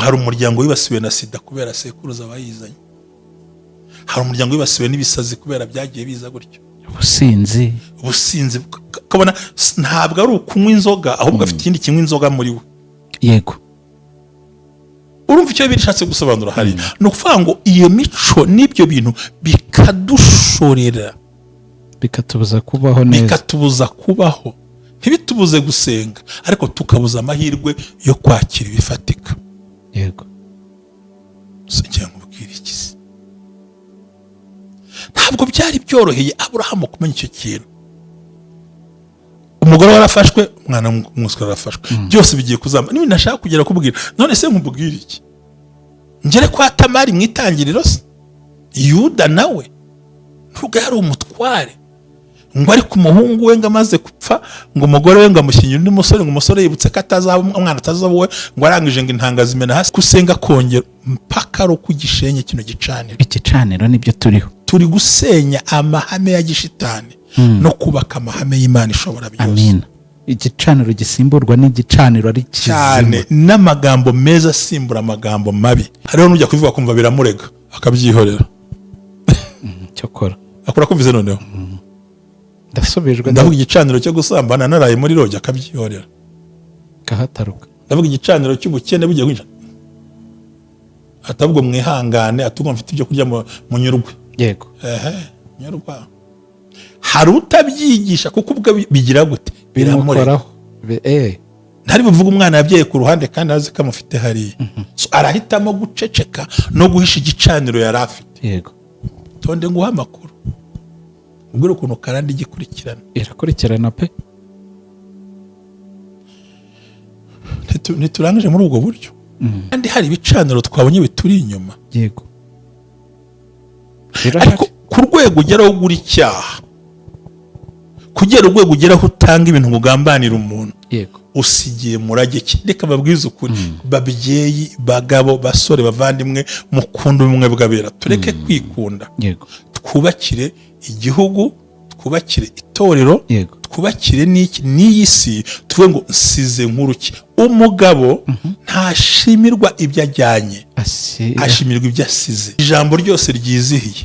hari umuryango wibasiwe na sida kubera sekuruza bayizanye, hari umuryango wibasiwe n'ibisazi kubera byagiye biza gutyo, ubusinzi kabona ntabwo ari ukunywa inzoga ahubwo afite ikindi kinywa inzoga muri we. Yego, urumva icyo bishatse gusobanura hari no kuvuga ngo iyo mico n'ibyo bintu bikadushorera, bikatubuza kubaho neza, bikatubuza kubaho, ntibitubuze gusenga ariko tukabuza amahirwe yo kwakira ibifatika. Yego, sinjya nkubwira iki, ntabwo byari byoroheye Aburahamu kumenya icyo kintu. Umugore warafashwe, umwana w'umuswa warafashwe, byose bigiye kuzamba. Niba nashaka kugera kubwira, none se nkubwira iki? Ngere kwa Tamari mu itangiriro se? Yuda nawe nubwo yari umutware, ngo ari ku muhungu we ngo amaze gupfa, ngo umugore we ngo amushyingira undi musore, ngo umusore yibutse ko atazaba umwana atazaba we, ngo arangije ngo intanga zimena hasi, kusenga kongera mpaka ro kugishenye kino gicaniro. Igicaniro nibyo turi gusenya amahame ya gishitani no kubaka amahame y'Imana ishobora byose. Amina. Igicaniro gisimburwa n'igicaniro ari cyane, n'amagambo meza asimbura amagambo mabi. Hariho n'ujya kubivuga kumva biramurega akabyihorera. Cyokora akora kumvize noneho ndasubijwe, ndavuga igicaniro cyo gusambana naraye muri roge akabyihorera kahataruka. ndavuga igicaniro cy'ubukene bugiye kwinjira atabwo mwihangane, atubwo mfite ibyo kurya mu nyurwe. Yego, nyurwa hari utabyigisha kuko ubwo bigira gute biramukoraho. ntari buvuga umwana yabyaye ku ruhande kandi azi ko amufite hariya. So arahitamo guceceka no guhisha igicaniro yari afite. Yego, tonde nguha amakuru ubwira ukuntu karandi gikurikirana, irakurikirana pe. Ntiturangije muri ubwo buryo kandi hari ibicaniro twabonye bituri inyuma. Yego, ariko ku rwego ugeraho ugura icyaha, kugera urwego ugeraho utanga ibintu ugambanira umuntu, yego, usigiye murage ki? Reka babwize ukuri, babyeyi, bagabo, basore, bavandimwe, mukunda ubumwe bw'abera, tureke kwikunda. Yego, twubakire igihugu, twubakire itorero, yego, twubakire n'iyi si, tuvuge ngo nsize nk'uruki. Umugabo ntashimirwa ibyo ajyanye, ashimirwa ibyo asize. Ijambo ryose ryizihiye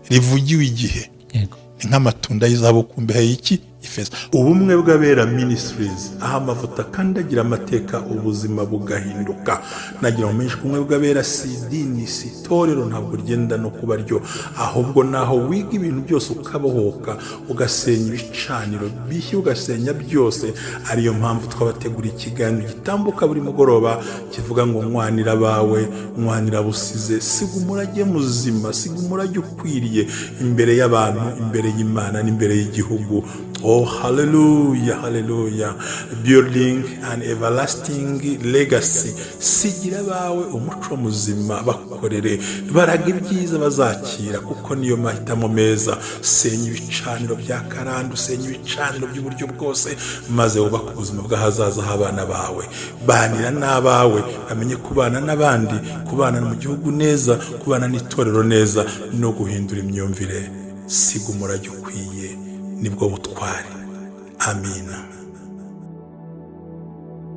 rivugiwe igihe, yego, ni nk'amatunda y'izahabu ku mbehe y'iki ifeza. Ubumwe bw'abera Ministries, aho amavuta kandi agira amateka ubuzima bugahinduka. Nagira umenyeshe ubumwe bw'abera si idini, si itorero, ntabwo rigenda no kuba ryo, ahubwo naho wiga ibintu byose ukabohoka, ugasenya ibicaniro bishya, ugasenya byose. Ariyo mpamvu twabategura ikiganiro gitambuka buri mugoroba kivuga ngo mwanira abawe, mwanira busize, siga umurage muzima, siga umurage ukwiriye imbere y'abantu, imbere y'Imana n'imbere y'igihugu. Oh, hallelujah, hallelujah. Building an everlasting legacy. Sigira bawe umuco muzima, bakorere, baraga ibyiza bazakira, kuko niyo mahitamo meza. Senya ibicaniro bya karande, senya ibicaniro by'uburyo bwose, maze wubaka ubuzima bw'ahazaza h'abana bawe. Banira n'abawe, bamenye kubana n'abandi, kubana mu gihugu neza, kubana n'itorero neza, no guhindura imyumvire. Siga umurage ukwiye, nibwo butwari. Amina.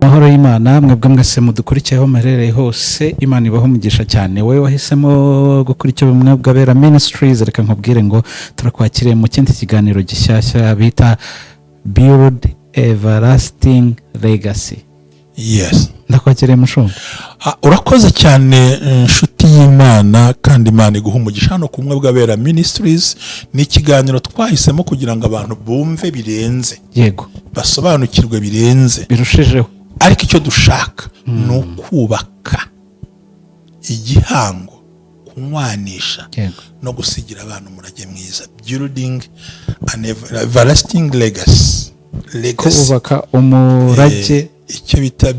Amahoro y'Imana mwebwe mwese mudukurikiyeho muherereye hose, Imana ibaho umugisha cyane. Wowe wahisemo gukurikira ubumwe bw'abera Ministries, reka nkubwire ngo turakwakiriye mu kindi kiganiro gishyashya bita Build Everlasting Legacy. Yes, ndakwakiriye mushumba. Urakoze cyane nshuti y'Imana, kandi Imana iguha umugisha. No kumwe bw'abera Ministries ni ikiganiro twahisemo kugira ngo abantu bumve birenze, yego, basobanukirwe birenze, birushijeho. Ariko icyo dushaka ni ukubaka igihango, kunywanisha, no gusigira abantu umurage mwiza. Building an everlasting legacy. Kubaka umurage, icyo bita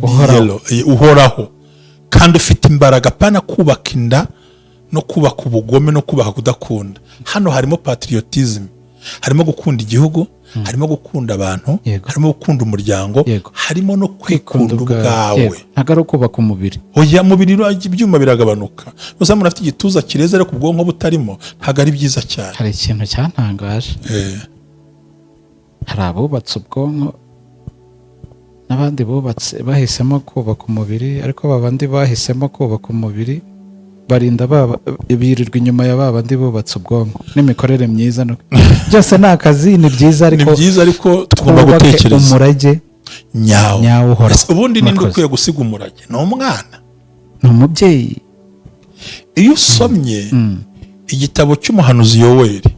uhoraho kandi ufite imbaraga, pana kubaka inda no kubaka ubugome no kubaka kudakunda. Hano harimo patriotism, harimo gukunda igihugu, harimo gukunda abantu, harimo gukunda umuryango, harimo no kwikunda ubwawe. Ntabwo ari kubaka umubiri. Oya, mubiri ibyuma biragabanuka. Gusa umuntu afite igituza kireze ariko ubwonko butarimo, ntabwo ari byiza cyane. Hari ikintu cyantangaje, hari abubatse ubwonko n'abandi bubatse bahisemo kubaka umubiri, ariko babandi bahisemo kubaka umubiri barinda birirwa inyuma ya babandi bubatse ubwonko n'imikorere myiza. Byose ni akazi, ni byiza, ariko tugomba gutekereza umurage nyawo uhoraho. Ubundi ninde ukwiye gusiga umurage? Ni umwana, ni umubyeyi. Iyo usomye igitabo cy'umuhanuzi Yoweri,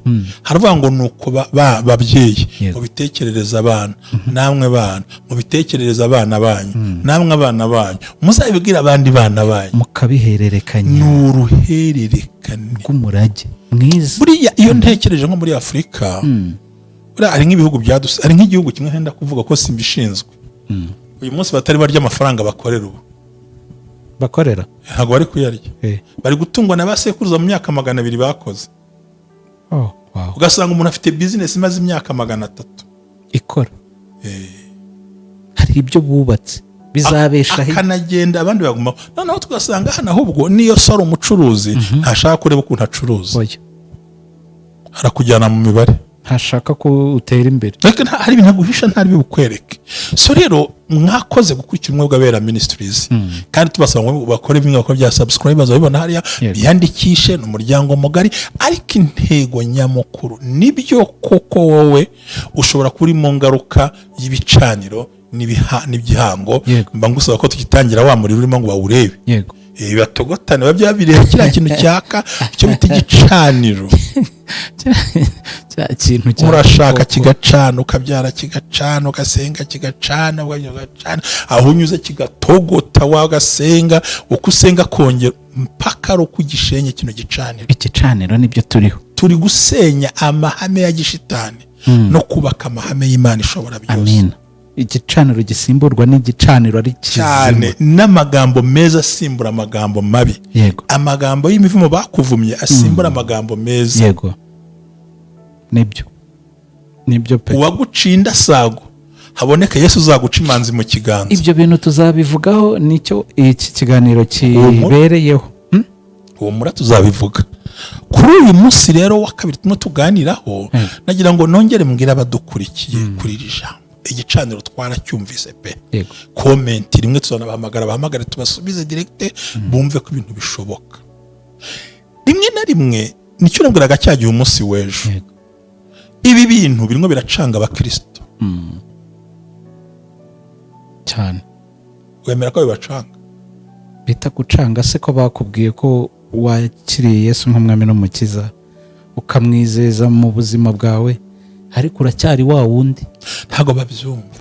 haravuga ngo nuko babyeyi mubitekerereza abana, namwe bana mubitekerereza abana banyu, namwe abana banyu muzabibwira abandi bana banyu, mukabihererekanya. Ni uruhererekane rw'umurage mwiza. Buriya iyo ntekereje nko muri Afurika, hari nk'ibihugu hari nk'igihugu kimwe henda kuvuga ko simbishinzwe, uyu munsi batari barya amafaranga bakorera ubu. Bakorera ntabwo bari kuyarya, bari gutungwa na basekuruza mu myaka 200 bakoze. Ugasanga umuntu afite business imaze imyaka 300 ikora. Hari ibyo bubatse bizabeshaho, akanagenda abandi bagumaho. Noneho tugasanga hano ahubwo niyo sora umucuruzi ntashaka kureba ukuntu acuruza, harakujyana mu mibare, ntashaka ko utera imbere. Hari ibintu aguhisha ntari bibukwereke. So rero mwakoze gukurikira Ubumwe bw'Abera Ministries, kandi tubasaba ngo bakore bimwe bakora bya subscribers, babibona hariya biyandikishe n'umuryango mugari. Ariko intego nyamukuru nibyo koko wowe ushobora kuri mu ngaruka y'ibicaniro n'ibihango. Mba ngusaba ko tugitangira wa muri urimo ngo bawurebe, batogotane babya bireba kiriya kintu cyaka cyo bita igicaniro. Urashaka kigacana, ukabyara kigacana, ugasenga kigacana, aho unyuze kigatogota, wagasenga uko usenga kongera mpaka ro kugishenye kino gicaniro. Igicaniro nibyo turi gusenya amahame ya gishitani no kubaka amahame y'Imana ishobora byose. Amen. Igicaniro gisimburwa n'igicaniro ari cyane, n'amagambo meza asimbura amagambo mabi. Amagambo y'imivumo bakuvumye asimbura amagambo meza. Nibyo pe. Uwagucinda sago haboneka Yesu uzaguca imanzi mu kiganza. Ibyo bintu tuzabivugaho, nicyo iki kiganiro kibereyeho. Uwo mura tuzabivuga kuri uyu munsi rero wa kabiri tumwe tuganiraho. Nagira ngo nongere mbwira abadukurikiye kuri iri jambo. Igicaniro twaracyumvise pe. Comment rimwe bahamagare tubasubize direct, bumve ko ibintu bishoboka. Rimwe na rimwe nicyo nabwiraga cyagiye umunsi w'ejo, ibi bintu birimo biracanga abakristo cyane. Wemera ko bibacanga? Bita gucanga se ko bakubwiye ko wakiriye Yesu nk'umwami n'umukiza, ukamwizeza mu buzima bwawe, ariko uracyari wa wundi. Ntago babyumva,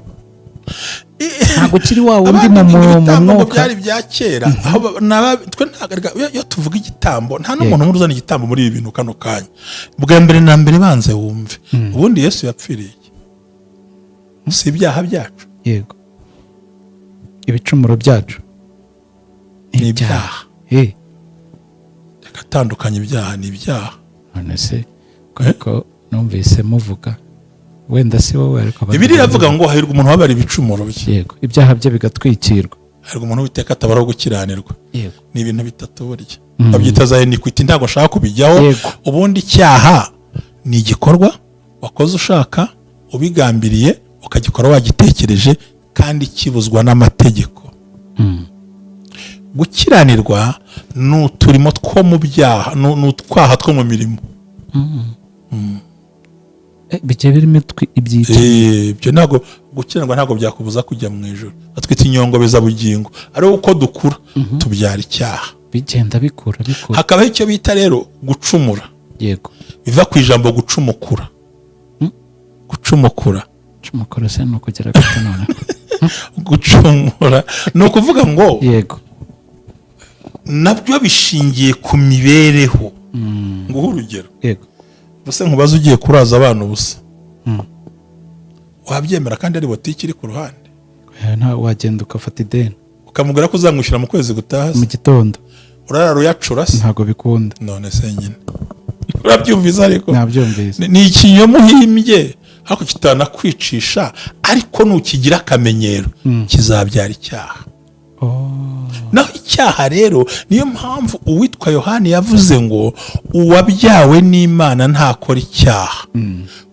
ntago kiri wa wundi mu mwuka. Byari bya kera, aho twe yo tuvuga igitambo, nta n'umuntu uruzana igitambo muri ibi bintu kano kanya. Bwa mbere na mbere banze wumve, ubundi Yesu yapfiriye si ibyaha byacu. Yego, ibicumuro byacu ni ibyaha. Gatandukanye ibyaha ni ibyaha. None se kuko numvise muvuga, wenda si wowe ariko Bibiliya iravuga ngo hahirwa umuntu wabara ibicumuro bye. Yego, ibyaha bye bigatwikirwa. Hahirwa umuntu witeka atabaraho gukiranirwa. Yego, ni ibintu bitatu burya. Babyita za iniquity, ntago nshaka kubijyaho. Ubundi icyaha ni igikorwa wakoze ushaka, ubigambiriye, ukagikora wagitekereje, kandi kibuzwa n'amategeko. Gukiranirwa ni uturimo two mu byaha, ni utwaha two mu mirimo. Bijye birimo ibyitwa. Ibyo ntago gukiranirwa ntago byakubuza kujya mu ijuru. Atwita inyongobeza bugingo, ari uko dukura tubyara icyaha, bigenda bikura. Hakabaho icyo bita rero gucumura. Yego, biva ku ijambo gucumukura. Gucumukura se no kugera gatanana. Gucumura no kuvuga ngo yego, nabyo bishingiye ku mibereho. Nguha urugero. Yego, buse nkubaza ugiye kuraza abantu busa, wabyemera kandi ari botiki iri ku ruhande? Nta wagenda ukafata ideni ukamubwira ko uzamwishyura mu kwezi gutaha mu gitondo, urara ruyacura se? Ntago bikunda. None se nyine urabyumvise? Ariko nabyumvise, ni ikinyoma uhimbye, ariko kitanakwicisha, ariko nukigira akamenyero kizabyara icyaha. Naho icyaha rero niyo mpamvu uwitwa Yohani yavuze ngo uwabyawe n'Imana ntakora icyaha,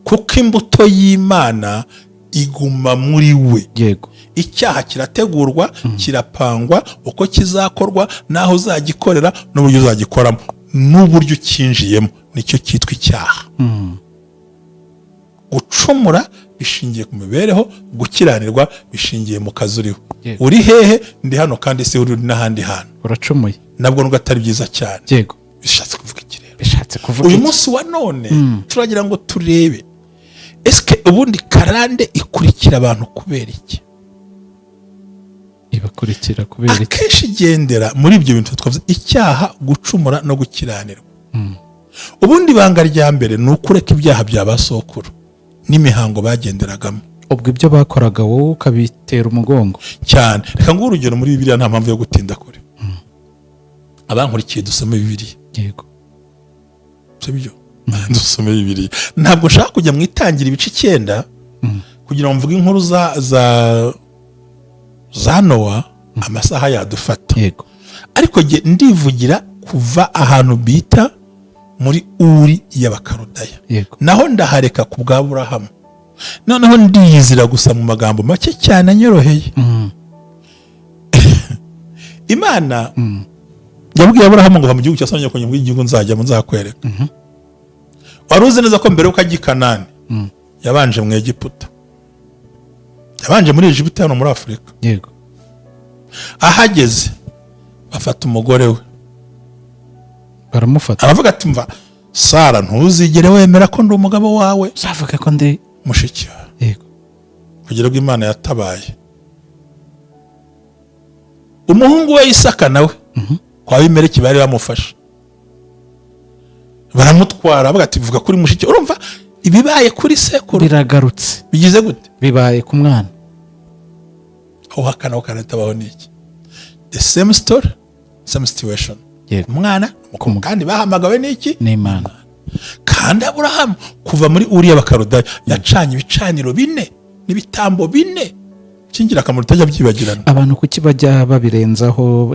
kuko imbuto y'Imana iguma muri we. Yego, icyaha kirategurwa kirapangwa uko kizakorwa n'aho uzagikorera n'uburyo uzagikoramo n'uburyo ukinjiyemo, nicyo cyitwa icyaha. Gucumura bishingiye ku mibereho, gukiranirwa bishingiye mu kazi uriho. Yego. Uri hehe? Ndi hano kandi si uri n'ahandi hantu. uracumuye. Nabwo nubwo atari byiza cyane. Yego. Bishatse kuvuga iki rero? bishatse kuvuga Uyu iki? munsi wa none turagira ngo turebe eske ubundi karande ikurikira abantu kubera iki? ibakurikira kubera iki? Akenshi igendera muri ibyo bintu twavuze: icyaha, gucumura no gukiranirwa. Ubundi ibanga rya mbere ni ukureka ibyaha bya basokuru n'imihango bagenderagamo. ubwo ibyo bakoraga wowe ukabitera umugongo Cyane. Reka nguhe urugero muri Bibiliya, nta mpamvu yo gutinda kure. Abankurikiye dusome Bibiliya. yego Sibyo? Dusome Bibiliya. Ntabwo nshaka kujya mu itangira ibice 9 kugira ngo mvuge inkuru za Nowa, amasaha yadufata. yego Ariko ndivugira kuva ahantu bita muri Uri y'Abakaludaya. yego Naho ndahareka ku bwa Aburahamu. Noneho ndiyizira gusa mu magambo make cyane anyoroheye. Imana yabwiye Aburahamu ngo va mu gihugu cya Sonyoko, nyuma y'igihugu nzajyamo nzakwereka. Wari uzi neza ko mbere yuko ajya i Kanani yabanje mu Egiputa, yabanje muri Egiputa hano muri Afurika. yego Ahageze bafata umugore we, baramufata. aravuga ati: mva Sara, ntuzigere wemera ko ndi umugabo wawe, uzavuga ko ndi mushiki wawe. yego Kugira ngo Imana yatabaye umuhungu we Isaka, nawe kwa Abimeleki bari bamufashe, baramutwara, bavuga ati: vuga kuri mushiki. Urumva ibibaye kuri sekuru biragarutse, bigize gute? bibaye ku mwana. Aho hakana ho kanatabaho niki? The same story, same situation. yego Umwana kandi bahamagawe niki? n'Imana. Kandi Aburahamu kuva muri Uri y'Abakaludaya yacanye ibicaniro 4 n'ibitambo 4 cy'ingirakamaro utajya byibagirana. Abantu kuki bajya babirenzaho?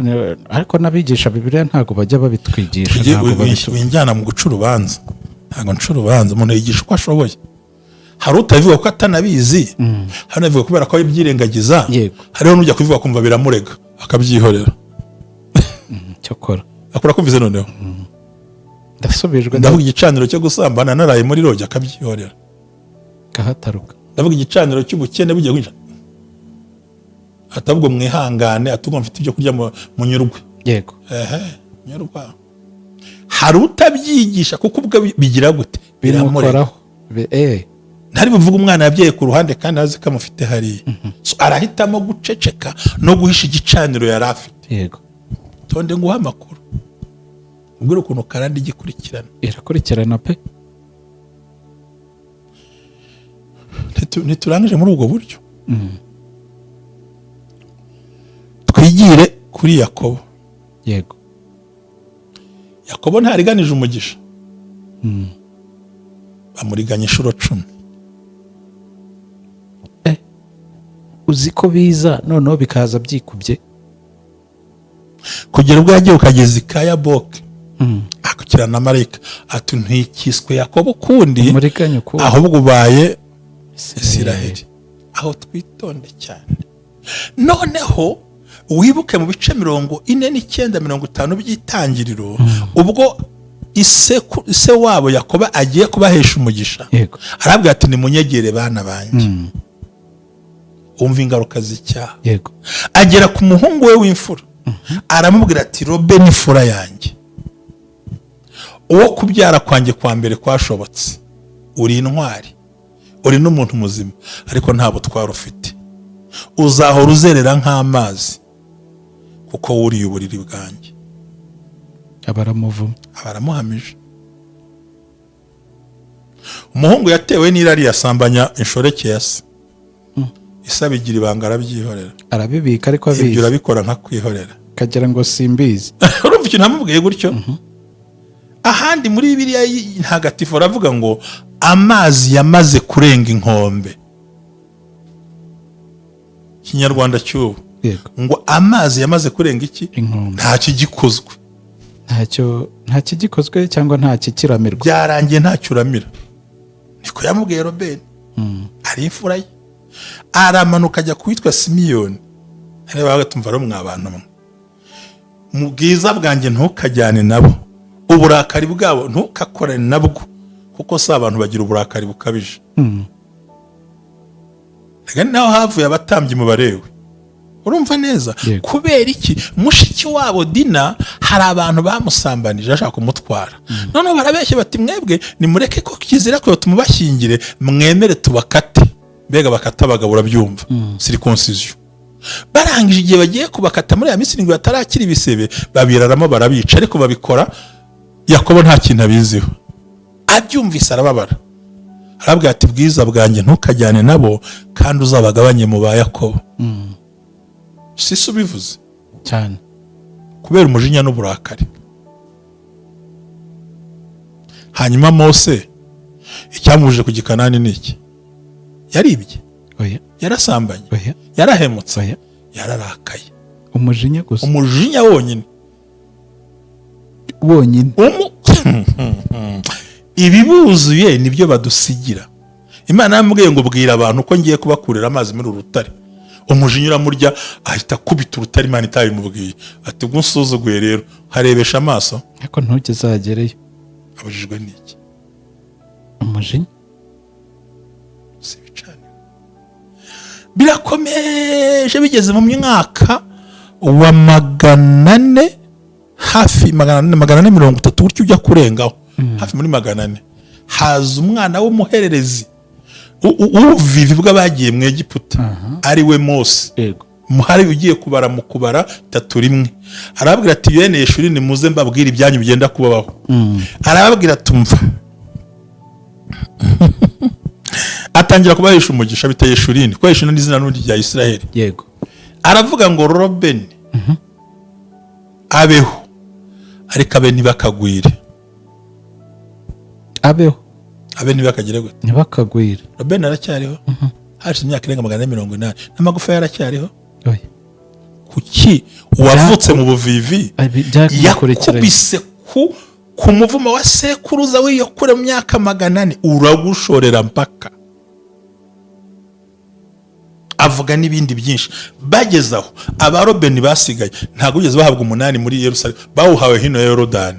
Ariko n'abigisha Bibiliya ntago bajya babitwigisha. Winjyana mu guca urubanza. Ntago nca urubanza, umuntu yigisha uko ashoboye. Hari utabivuga ko atanabizi, hari n'abivuga kubera ko abibyirengagiza, Yego. hariho n'ujya kubivuga kumva biramurega akabyihorera. cyokora Akora kumvize noneho. ndasubijwe Ndavuga igicaniro cyo gusambana naraye muri roge akabyihorera. kahataruka. Ndavuga igicaniro cy'ubukene bugiye kwinjira. Atabwo mwihangane, atubwo mfite ibyo kurya mu nyurwe. yego Nyurwa. Hari utabyigisha kuko ubwo bigira gute? Biramurega. Ntari buvuga umwana yabyaye ku ruhande kandi azi ko amufite hariya. So arahitamo guceceka no guhisha igicaniro yari afite. yego Tonde nguha amakuru. Ubwira ukuntu karandi gikurikirana. irakurikirana pe. Ntiturangije muri ubwo buryo. Twigire kuri Yakobo. yego Yakobo ntariganije umugisha. Bamuriganya inshuro 10. uzi ko biza noneho bikaza byikubye. Kugera ubwo yagiye ukageza Ikayaboke. Akukirana na marayika ati: ntikiswe Yakobo kundi, umuriganya ko ahubwo ubaye Isiraheli. Aho twitonde cyane. Noneho wibuke mu bice 49-50 by'itangiriro, ubwo ise wabo Yakobo agiye kubahesha umugisha. yego Arabwira ati: nimunyegere bana banjye. Umva ingaruka z'icyaha. yego Agera ku muhungu we w'imfura, aramubwira ati: Robe ni fura yanjye, uwo kubyara kwanjye kwa mbere kwashobotse, uri intwari, uri n'umuntu muzima, ariko nta butwari ufite, uzahora uzerera nk'amazi kuko wuriye uburiri bwanjye. abaramuvu Abaramuhamije. Umuhungu yatewe n'irari, yasambanya inshoreke ya se. Isaba igira ibanga, arabyihorera. arabibika ariko Ibyo abizi urabikora nka kwihorera. kagira ngo simbizi. Urumva ikintu namubwiye gutyo? Ahandi muri Bibiliya ntagatifu aravuga ngo amazi yamaze kurenga inkombe. Kinyarwanda cy'ubu yego ngo amazi yamaze kurenga iki? inkombe. Ntacyo gikozwe. nta kigikozwe cyangwa nta kikiramirwa. Byarangiye ntacyo uramira. Niko yamubwiye Robeni. Ari imfura ye. aramanuka ajya kuwitwa Simiyoni. Areba bagatumva ro mwabantu mwe, mu bwiza bwanjye ntukajyane nabo, uburakari bwabo ntukakorane nabwo, kuko si abantu bagira uburakari bukabije. Rega naho havuye abatambyi mu Barewe. Urumva neza? Kubera iki? Mushiki wabo Dina hari abantu bamusambanije ashaka kumutwara. None barabeshye bati mwebwe nimureke ko kizira ko tumubashyingire, mwemere tubakate. Mbega bakata abagabo urabyumva. Circoncision. Barangije igihe bagiye kubakata muri ya minsi 7 batarakira ibisebe, babiraramo barabica, ariko babikora Yakobo nta kintu abiziho. Abyumvise arababara. Arabwira ati bwiza bwanjye ntukajyane nabo, kandi uzabagabanye mu ba Yakobo. Sisi ubivuze cyane kubera umujinya n'uburakari. Hanyuma Mose icyamubuje ku gikanani niki? Yaribye, yarasambanye, yarahemutse, yararakaye. Umujinya gusa, umujinya wonyine. Ibibuzuye nibyo badusigira. Imana yamubwiye ngo bwira abantu ko ngiye kubakurira amazi muri urutare. Umujinya uramurya ahita kubita urutare, Imana itabimubwiye. Ati ubwo nsuzuguye rero harebesha amaso, ariko ntukizagereyo. Abujijwe niki? Umujinya si bicane. Birakomeje bigeze mu mwaka wa 400, hafi 430 gutyo ujya kurengaho, hafi muri 400 haza umwana w'umuhererezi ubuvivi bw'abagiye mu Egiputa, ari we Mose. Muhari ugiye kubara mu kubara 3 arababwira ati bene Yeshuri nimuze mbabwira ibyanyu bigenda kubabaho. Arababwira tumva. Atangira kubahisha umugisha bita Yeshurini, ko Yeshuri n'izina n'undi rya Isiraheli. Yego. Aravuga ngo Robeni abeho, ariko abe ntibakagwire. Abeho abe ntibakagire gute? Ntibakagwire. Robeni aracyariho. Hashize imyaka irenga 480, n'amagufa yaracyariho. Kuki uwavutse mu buvivi yakubise ku muvumo wa sekuruza w'iyo kure mu myaka 400 uragushorera mpaka? Avuga n'ibindi byinshi. Bagezaho aba Robeni basigaye ntago ugeze bahabwa 8 muri Yerusalemu, bawuhawe hino ya Yorodani.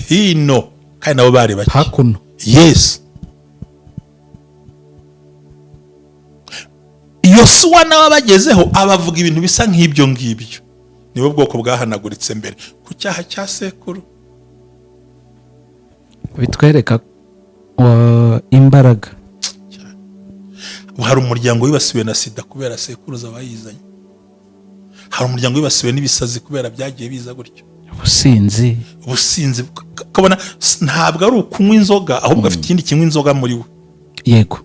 Hino kandi nabo bari baki hakuno. Yes. Yosuwa nawe bagezeho abavuga ibintu bisa nk'ibyo ngibyo. Nibo bwoko bwahanaguritse mbere ku cyaha cya sekuru. Bitwereka imbaraga. Hari umuryango wibasiwe na sida kubera sekuruza bayizanye. Hari umuryango wibasiwe n'ibisazi kubera byagiye biza gutyo. Ubusinzi kabona ntabwo ari ukunywa inzoga, ahubwo afite ikindi kinywa inzoga muri we. Yego.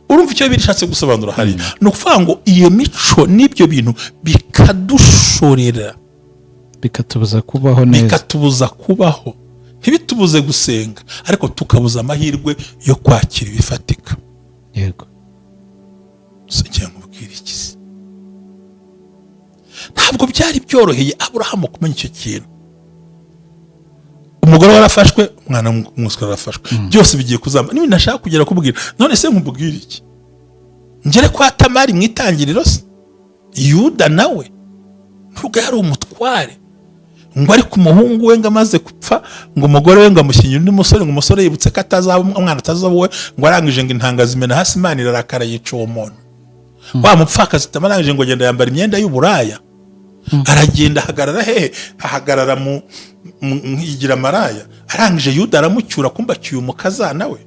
Urumva icyo bishatse gusobanura hari no kuvuga ngo iyo mico n'ibyo bintu bikadushorera, bikatubuza kubaho neza, bikatubuza kubaho, ntibitubuze gusenga, ariko tukabuza amahirwe yo kwakira ibifatika. Yego. Sijya nkubwira iki? Ntabwo byari byoroheye Aburahamu kumenya icyo kintu. Umugore warafashwe, umwana w'umuswa warafashwe, byose bigiye kuzamba. Niba nashaka kugera kubwira, none se nkubwira iki? Ngere kwa Tamari mwitangiriro se? Yuda nawe nubwo yari umutware, ngo ari ku muhungu we ngo amaze gupfa, ngo umugore we ngo amushyingira undi musore, ngo umusore yibutse ko atazaba umwana atazaba we, ngo arangije ngo intanga zimena hasi, Imana irarakara yica uwo muntu. Wa mupfakazi Tamarangije ngo agenda yambara imyenda y'uburaya. Aragenda ahagarara hehe? Ahagarara mu igira maraya. Arangije Yuda aramucyura kumbakiye umukazana we.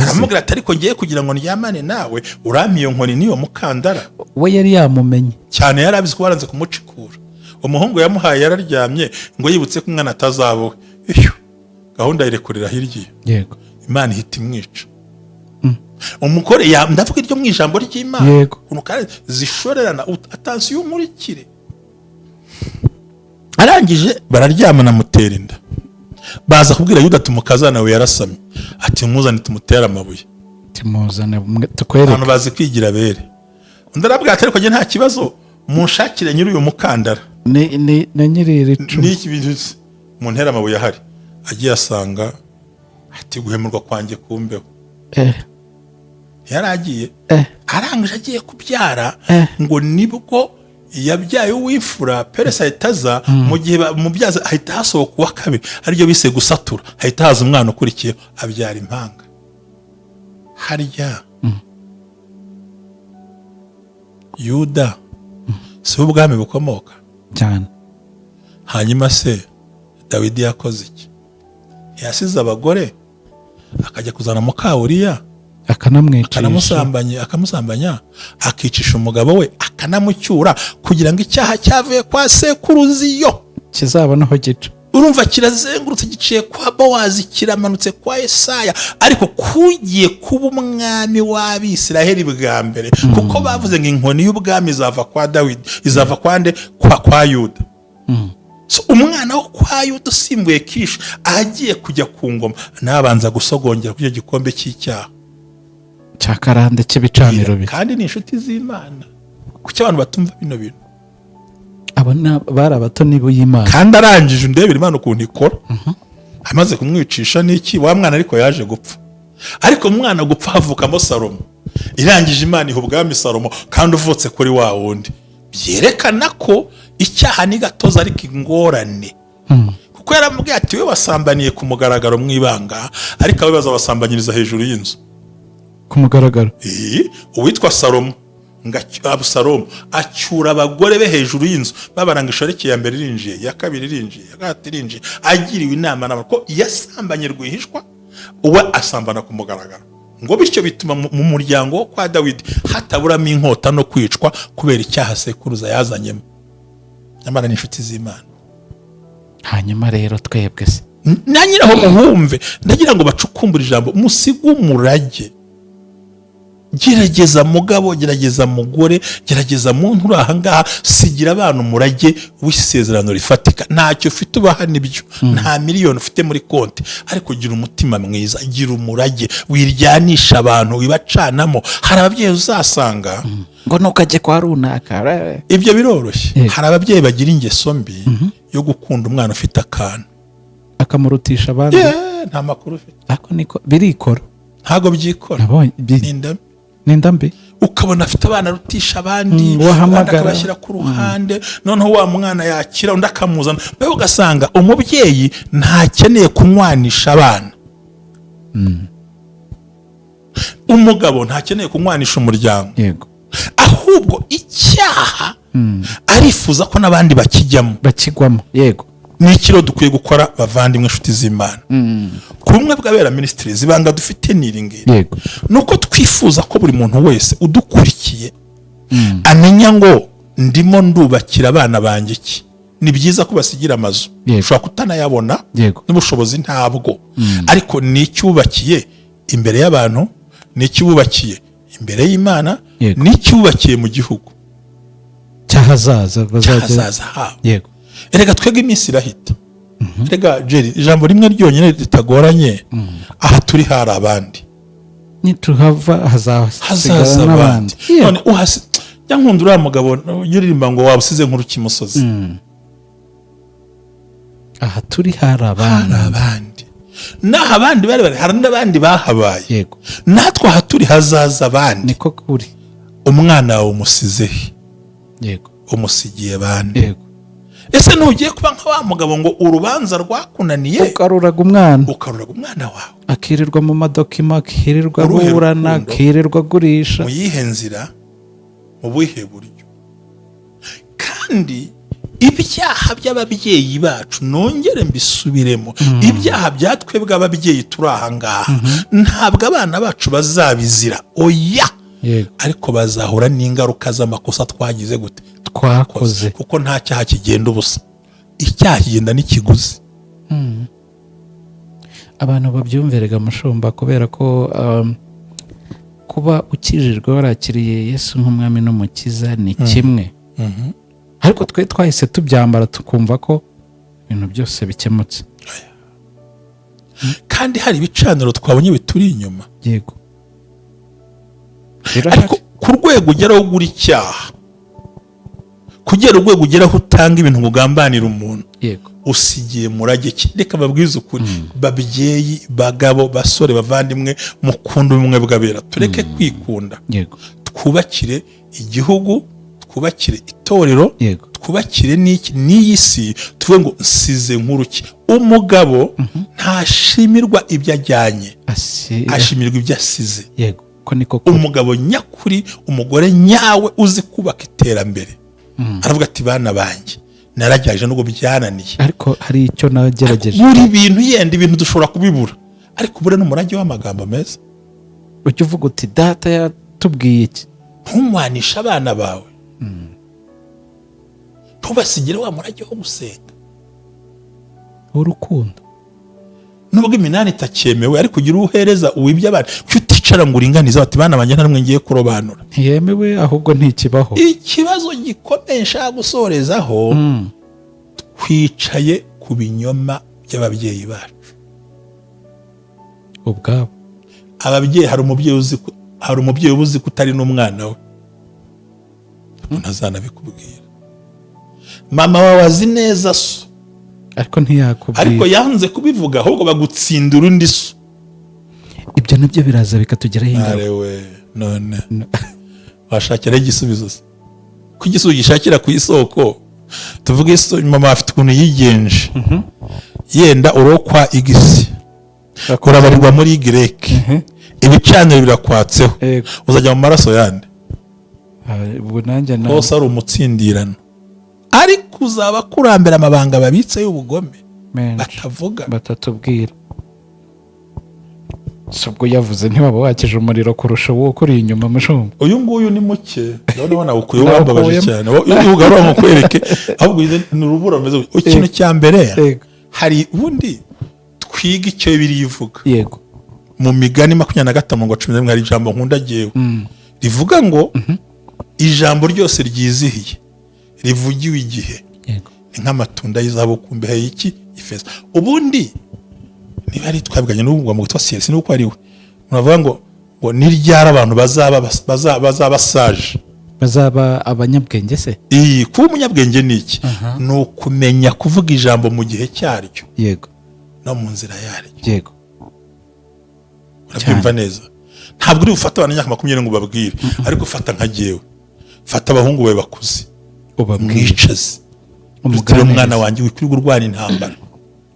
Aramubwira ati ariko ngiye kugira ngo ndyamane nawe, urampiye nkoni niyo mukandara. We yari yamumenye cyane, yari abizi ko baranze kumucikura. Umuhungu yamuhaye yararyamye ngo yibutse ko umwana atazaba we. Gahunda irekurira hirya. Yego. Imana ihita imwica. Umukore ndavuga iryo mu ijambo ry'Imana. Yego. Kuno kandi zishorerana, atansiyo umurikire. Arangije bararyamana mutera inda. Baza kubwira Yuda tumukazana we yarasamye. Ati muzane tumutera amabuye. Timuzane tukwereka. Abantu bazi kwigira bere. Undi arabwira ati ariko nge nta kibazo, munshakire nyiri uyu mukandara. Ni nyiri ricu. Ni iki bintu mu ntera amabuye ahari. Agiye asanga ati guhemurwa kwanjye kumbeho. yaragiye arangije agiye kubyara ngo nibwo yabyaye uw'imfura Peresi ahita aza mu gihe mubyaza ahita hasohoka uwa kabiri aribyo bise gusatura, ahita haza umwana ukurikiye abyara impanga. Harya Yuda si ubwami bukomoka cyane. hanyuma se Dawidi yakoze iki? Yasize abagore akajya kuzana muka Uriya akamusambanya akicisha umugabo we akanamucyura kugira ngo icyaha cyavuye kwa sekuruziyo kizabonaho gica. Urumva kirazengurutse giciye kwa Bowazi kiramanutse kwa Yesaya, ariko kugiye kuba umwami w'Abisiraheli bwa mbere kuko bavuze ngo inkoni y'ubwami izava kwa Dawidi, izava kwande kwa Yuda. So umwana wo kwa Yuda usimbuye Kishi agiye kujya ku ngoma nabanza gusogongera kujya gikombe cy'icyaha cya karande cy'ibicaniro bye, kandi ni inshuti z'Imana. Kuki abantu batumva bino bintu? abona bari abatoni b'Imana. Kandi arangije ndebera Imana ukuntu ikora. Amaze kumwicisha n'iki wa mwana ariko yaje gupfa. Ariko umwana gupfa havukamo Salomo. Irangije Imana iha ubwami Salomo kandi uvutse kuri wa wundi. Byerekana ko icyaha ni gatoza ariko ingorane. Kuko yaramubwiye ati we wasambaniye ku mugaragaro mu ibanga, ariko abe bazabasambanyiriza hejuru y'inzu. Ku mugaragaro. Uwitwa Salomo Abusalomu acyura abagore be hejuru y'inzu, babaranga ishoreke ya mbere irinjiye, ya kabiri irinjiye, ya gatatu irinjiye, agiriwe inama n'abako yasambanye rwihishwa, uwe asambana ku mugaragaro. Ngo bityo bituma mu muryango wo kwa Dawidi hataburamo inkota no kwicwa kubera icyaha sekuruza yazanyemo. Nyamara ni inshuti z'Imana. Hanyuma rero twebwe se nanyiraho muhumve, ndagira ngo bacukumbure ijambo musiga umurage. Gerageza mugabo, gerageza mugore, gerageza muntu uri aha ngaha, sigira abana umurage w'isezerano rifatika. Ntacyo ufite ubaha nibyo, nta miliyoni ufite muri konti, ariko gira umutima mwiza, gira umurage, wiryanisha abantu, wibacanamo. Hari ababyeyi uzasanga ngo ntukajye kwa runaka, ibyo biroroshye. Hari ababyeyi bagira ingeso mbi yo gukunda umwana ufite akantu akamurutisha abandi. Nta makuru ufite, ariko niko birikora. ntago byikora. Nindambe ukabona afite abana rutisha abandi, akabashyira ku ruhande, noneho wa mwana yakira undi akamuzana. Beho ugasanga umubyeyi ntakeneye kunywanisha abana, umugabo ntakeneye kunywanisha umuryango, ahubwo icyaha arifuza ko n'abandi bakigwamo. Yego, ni ikiro dukwiye gukora bavandimwe inshuti z'Imana. Ku bumwe bw'Abera Ministries ibanga dufite niringire nuko twifuza ko buri muntu wese udukurikiye amenya ngo ndimo ndubakira abana banjye iki. Ni byiza ko basigira amazu, ushobora kutanayabona n'ubushobozi ntabwo, ariko ni icyubakiye imbere y'abantu, ni icyubakiye imbere y'Imana, ni icyubakiye mu gihugu cyahazaza habo. Erega twebwe iminsi irahita. Erega Jerry, ijambo rimwe ryonyine ritagoranye, aha turi hari abandi, nituhava hazaza n'abandi. None nkunda uriya mugabo yuririmba ngo wabusize nk'urukimusozi. Aha turi hari abandi, naho abandi bari hari n'abandi bahabaye. Natwe aha turi hazaza abandi. Niko kuri. Umwana wawe umusizehe, umusigiye bande. Ese ntugiye kuba nka wa mugabo ngo urubanza rwakunaniye ukaruraga umwana wawe, akirirwa mu madokima, akirirwa aburana, akirirwa agurisha. Mu yihe nzira, mu buhe buryo? Kandi ibyaha by'ababyeyi bacu, nongere mbisubiremo, ibyaha bya twebwe ababyeyi turi aha ngaha, ntabwo abana bacu bazabizira, oya, ariko bazahura n'ingaruka z'amakosa twagize gute twakoze, kuko nta cyaha kigenda ubusa, icyaha kigenda n'ikiguzi. Abantu babyumverega mushumba, kubera ko kuba ukijijwe warakiriye Yesu nk'umwami n'umukiza ni kimwe, ariko twe twahise tubyambara tukumva ko ibintu byose bikemutse. Kandi hari ibicaniro twabonye bituri inyuma. Yego, ariko ku rwego ugeraho ugura icyaha, kugera urwego ugeraho utanga ibintu ngo ugambanire umuntu, yego usigiye murage ki? Reka babwize ukuri, babyeyi, bagabo, basore, bavandimwe, mukunda ubumwe bw'abera, tureke kwikunda, yego twubakire igihugu, twubakire itorero, yego twubakire n'iyi si, tuvuge ngo nsize nk'uruki. Umugabo ntashimirwa ibyo ajyanye, ashimirwa ibyo asize. yego ko niko umugabo nyakuri, umugore nyawe uzi kubaka iterambere, aravuga ati bana banjye narajyaje nubwo byananiye, ariko hari icyo nagerageje. buri bintu yenda ibintu dushobora kubibura, ariko ubure n'umurage w'amagambo meza. ujya uvuga uti data yatubwiye iki, ntumwanisha abana bawe, ntubasigire wa murage wo gusenga, urukundo. nubwo iminani itakemewe, ariko ugira uhereza uwibye abana, uticara ngo uringanize bati bana banjye nta n'umwe ngiye kurobanura. ntiyemewe, ahubwo ntikibaho. Ikibazo gikomeye nshaka gusorezaho, twicaye ku binyoma by'ababyeyi bacu ubwabo. Ababyeyi, hari umubyeyi uba uzi ko utari n'umwana we, ntazanabikubwira. Mama wawe azi neza so, ariko ntiyakubwira, ariko yanze kubivuga, ahubwo bagutsindira undi so. ibyo nabyo biraza bikatugeraho ingaruka. Arewe none washakira igisubizo se? Ko igisubizo gishakira ku isoko. Tuvuge mama afite ukuntu yigenje, yenda urokwa igisi, urabarirwa muri Y, ibicaniro birakwatseho, uzajya mu maraso yande, ubu nanjye hose ari umutsindirano, ariko uzaba kurambera amabanga babitse y'ubugome batavuga, batatubwira. ubwo yavuze ntiwaba wakije umuriro kurusha uwo ukuri inyuma mushumba. uyu nguyu ni muke, ndabona ukuye wambabaje cyane, uyu ugarura mu kwereke, ahubwo ni urubura rumeze. Ikintu cya mbere, hari ubundi twiga icyo birivuga. Yego, mu migani 25:11 hari ijambo nkunda jewe, rivuga ngo ijambo ryose ryizihiye rivugiwe igihe, yego, ni nk'amatunda y'izabukumbi y'iki ifeza. Ubundi niba ari twabwanye n'ubwo mu gutwa siyasi nuko ari we, muravuga ngo ni ryara abantu bazaba sage, bazaba abanyabwenge se? kuba umunyabwenge ni iki? Ni ukumenya kuvuga ijambo mu gihe cyaryo, yego, no mu nzira yaryo, yego. urabyumva neza? Ntabwo uri bufata abantu 20 ngo babwire, ariko ufata nka jewe, fata abahungu bawe bakuze, ubamwicaze, umugabo umwana wanjye wikwirirwa urwana intambara,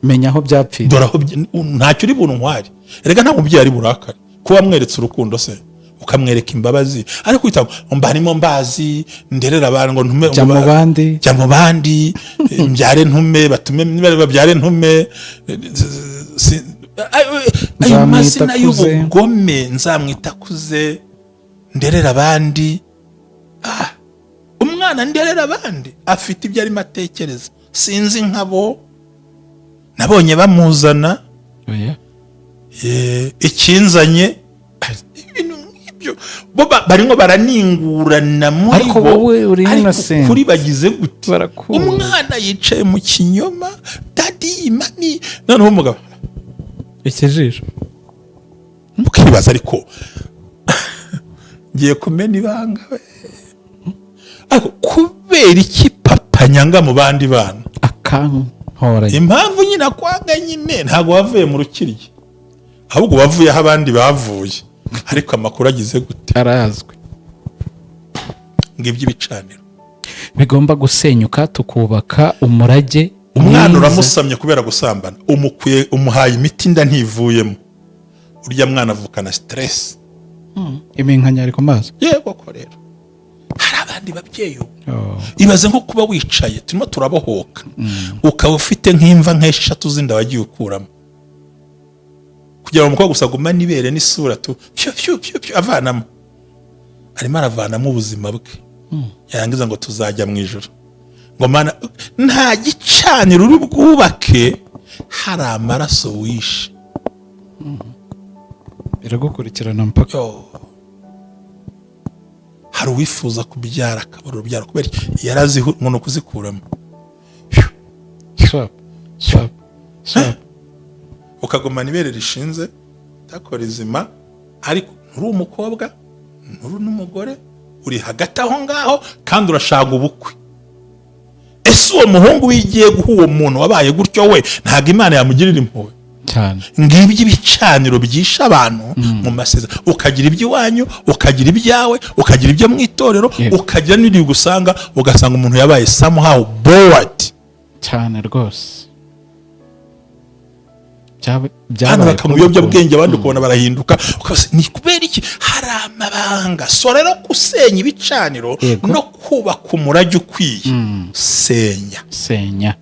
menya aho byapfira, dore aho ntacyo uri buntwari. Erega nta mubyeyi ari burakare kuba mweretse urukundo se, ukamwereka imbabazi, ariko kwita mbarimo mbazi nderera abantu ngo ntume jya mu bandi mbyare ntume batume babyare ntume, ayo mazina y'ubugome, nzamwita kuze, nderera abandi. Umwana nderera abandi afite ibyo arimo atekereza, sinzi nkabo nabonye bamuzana, ikinzanye ibintu nk'ibyo, bo barimo baraningurana muri bo, ariko kuri bagize gute? Umwana yicaye mu kinyoma, dadi mami, noneho umugabo ikijisho, mukibaza ariko ngiye kumena ibanga we, ariko kubera iki papa nyanga mu bandi bana akantora? Impamvu nyine akwanga nyine ntabwo wavuye mu rukiryi, ahubwo wavuye aho abandi bavuye, ariko amakuru agize gute? Arazwi. Ngibyo ibicaniro bigomba gusenyuka, tukubaka umurage. Umwana uramusamye kubera gusambana, umuhaye imiti inda ntivuyemo, urya mwana avukana stress, iminkanya ari ku maso. Yego ko rero hari abandi babyeyi, ibaze nko kuba wicaye turimo turabohoka, ukaba ufite nk'imva nk'eshatu z'inda wagiye ukuramo, kugira ngo umukobwa gusa gumane ibere n'isura avanamo, arimo aravanamo ubuzima bwe, yarangiza ngo tuzajya mu ijoro, ngo mana nta gicaniro uri bwubake hari amaraso wishe. Biragukurikirana mpaka. Hari uwifuza kubyara akabura urubyaro kubera yarazi umuntu kuzikuramo, ukagumana ibere rishinze takora izima, ariko nturi umukobwa nturi n'umugore, uri hagati aho ngaho kandi urashaka ubukwe. ese uwo muhungu wigiye guha uwo muntu wabaye gutyo we ntabwo Imana yamugirira impuhwe cyane. ngibyo ibicaniro byisha abantu mu masezerano, ukagira iby'iwanyu, ukagira ibyawe, ukagira ibyo mu itorero, ukagira n'ibindi bigusanga, ugasanga umuntu yabaye somehow bored cyane rwose. Hano bakanywa ibiyobyabwenge abandi ukabona barahinduka, ni kubera iki? Hari amabanga. So rero gusenya ibicaniro no kubaka umurage ukwiye, senya.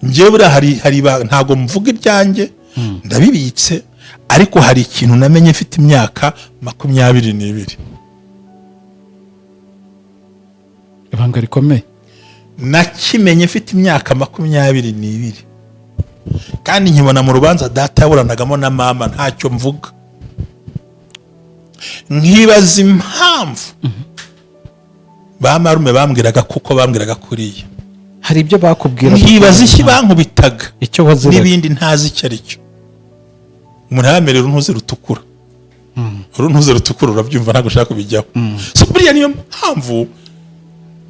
Njyewe buriya hari ntabwo mvuga ibyanjye, ndabibitse, ariko hari ikintu namenye mfite imyaka 22. Ibanga rikomeye nakimenye mfite imyaka 22, kandi nkibona mu rubanza data yaburanagamo na mama ntacyo mvuga, nkibaza impamvu bamarume bambwiraga kuko bambwiraga kuriya, hari ibyo bakubwira, nkibaza iki bankubitaga icyo wazira n'ibindi ntazi icyo ari cyo. Umuntu yamerera uruntuze rutukura, uruntuze rutukura urabyumva ntabwo ushaka kubijyaho. So buriya niyo mpamvu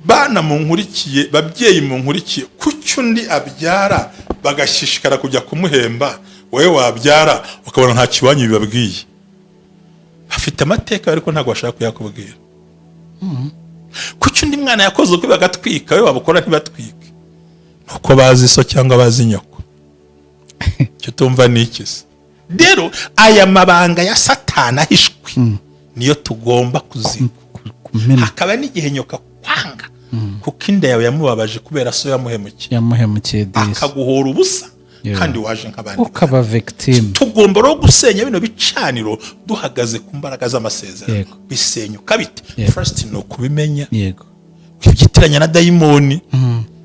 bana munkurikiye, babyeyi munkurikiye, kucyo undi abyara bagashishikara kujya kumuhemba, wowe wabyara ukabona nta kibanyi bibabwiye. Bafite amateka ariko ntabwo bashaka kuyakubwira. Kucyo undi mwana yakoze uko bagatwika, wowe wabukora ntibatwike, nuko bazi so cyangwa bazi nyoko. Cyo tumva ni ikisi. Rero aya mabanga ya Satani ahishwe niyo tugomba kuzika. Hakaba n'igihe nyoka kwanga kuko inda yawe yamubabaje kubera so yamuhemukiye akaguhora ubusa, kandi waje nk'abandi ukaba victim. Tugomba rero gusenya bino bicaniro duhagaze ku mbaraga z'amasezerano. Bisenyuka bite? First no kubimenya, kibyitiranya na dayimoni,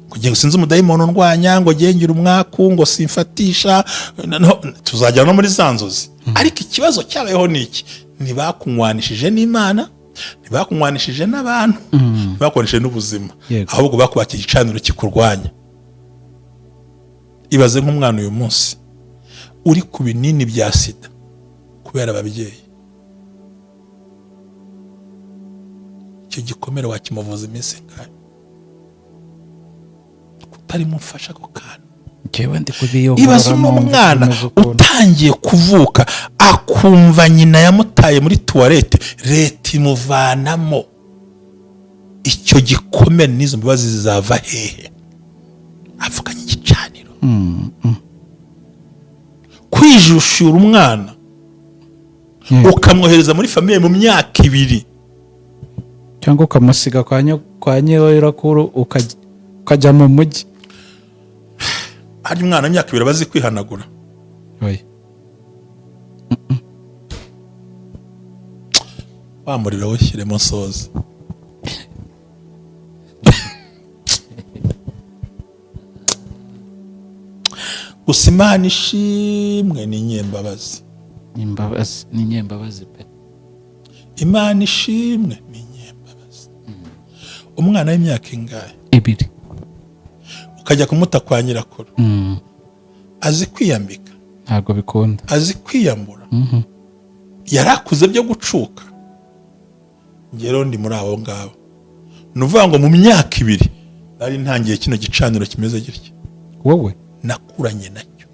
kugira ngo sinzi umudayimoni ndwanya ngo gengera umwaku ngo simfatisha, tuzajya no muri zanzozi. Ariko ikibazo cyabayeho niki? Nibakunywanishije n'Imana, nibakunywanishije n'abantu, nibakoresheje n'ubuzima, ahubwo bakubaka igicaniro kikurwanya. Ibaze nk'umwana uyu munsi uri ku binini bya sida kubera ababyeyi, icyo gikomere wakimuvuza iminsi ngahe? Kutari mufasha ako kana. Ibaze umwana utangiye kuvuka akumva nyina yamutaye muri tuwarete, leta imuvanamo, icyo gikomere n'izo mbabazi zizava hehe? Avuganye igicaniro. Kwijushura umwana ukamwohereza muri famiye mu myaka 2, cyangwa ukamusiga kwa nyirakuru ukajya mu mujyi. Hari umwana imyaka 2 bazi kwihanagura. Wamurira woshyiremo soza. Gusa Imana ishimwe ni nyembabazi. Ni nyembabazi pe. Imana ishimwe ni nyembabazi. Umwana w'imyaka ingahe? 2. Ukajya kumuta kwa nyirakuru. Azi kwiyambika? Ntabwo bikunda. Azi kwiyambura? Yarakuze byo gucuka. Ngero ndi muri abo ngabo. Nuvuga ngo mu myaka 2 nari ntangiye kino gicaniro kimeze gitya. Wowe nakuranye nacyo.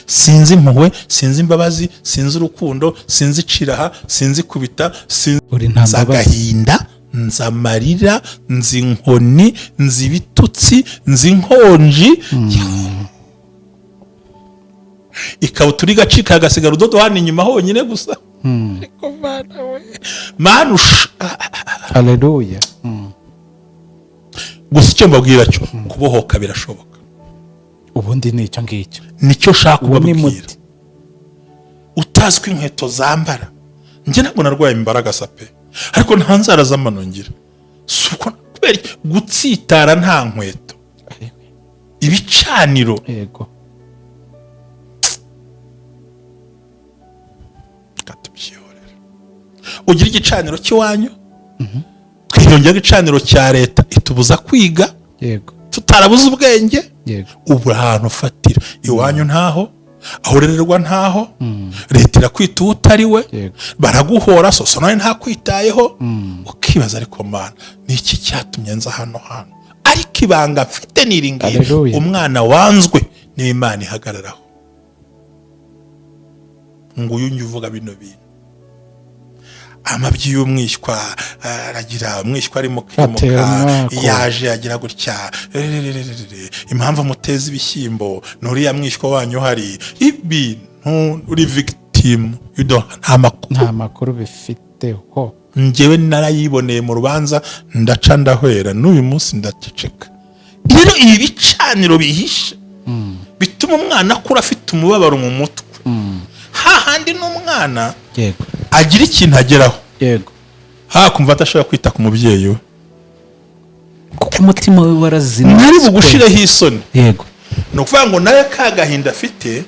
Sinzi impuhwe, sinzi imbabazi, sinzi urukundo, sinzi ciraha, sinzi kubita, sinzi agahinda, nzi amarira, nzi inkoni, nzi ibitutsi, nzi inkonji. Ikabutura igacika hagasigara udodo hano inyuma honyine gusa. Ariko Mana we, Mana haleluya. Gusa icyo mbabwira cyo kubohoka birashoboka. Ubundi nicyo ngicyo nicyo shaka kubabwira. Utazwi inkweto zambara, njye ntabwo narwaye imbaraga sape, ariko nta nzara z'amanongira. Suko kubera gutsitara nta nkweto, ibicaniro. Yego. Katubyorera. Ugira igicaniro cy'iwanyu, twiyongera igicaniro cya leta itubuza kwiga. Yego. Tutarabuze ubwenge. Yego. Ubu ahantu ufatira iwanyu ntaho, aho urererwa ntaho, leta irakwita utari we, Yego. baraguhora soso nawe ntakwitayeho, ukibaza ariko mana ni iki cyatumye nza hano ariko ibanga mfite niringiye Hallelujah. umwana wanzwe ni Imana ihagararaho. nguyu njye uvuga bino bintu amabyi y'umwishywa aragira umwishywa arimo kwimuka yaje agira gutya impamvu muteza ibishyimbo nuriya mwishywa wanyu hari ibintu uri victim nta makuru bifiteho. njyewe narayiboneye mu rubanza ndaca ndahwera n'uyu munsi ndaceceka. rero ibi bicaniro bihishe bituma umwana akura afite umubabaro mu mutwe, hahandi n'umwana Yego. agira ikintu ageraho, Yego. kumva atashobora kwita ku mubyeyi we kuko umutima we warazimye, ntari bugushireho isoni. Yego. ni ukuvuga ngo nawe ka gahinda afite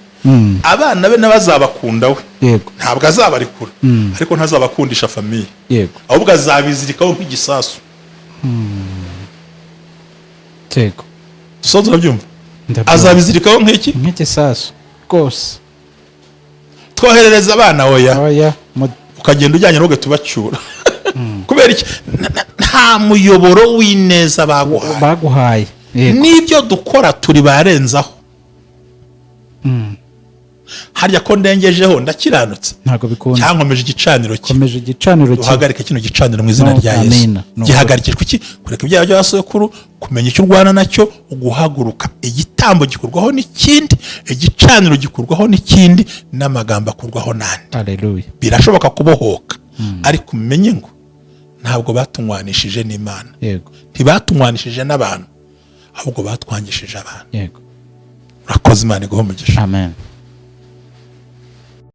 abana be n'abazabakunda we, Yego. ntabwo azabarekura, ariko ntazabakundisha famiye, Yego. ahubwo azabizirikaho nk'igisasu. Yego. dusoza urabyumva, azabizirikaho nk'igisasu rwose. twoherereza abana oya ukagenda ujyanye n'ubwo tubacyura kubera iki nta muyoboro w'ineza baguhaye. n'ibyo dukora turi barenzaho. harya ko ndengejeho ndakiranutse ntago bikunda, cyangwa nkomeje igicaniro komeje igicaniro uhagarike kino gicaniro mu izina rya Yesu. gihagarikishwe iki? kureka ibyaha by'abasokuru, kumenya icyo urwana nacyo, uguhaguruka. igitambo gikurwaho n'ikindi, igicaniro gikurwaho n'ikindi, n'amagambo akurwaho n'andi. Haleluya. birashoboka kubohoka, ariko umenye ngo ntabwo batunywanishije n'Imana. Yego. ntibatunywanishije n'abantu, ahubwo batwangishije abantu. Yego. urakoze, Imana iguhe umugisha. Amen.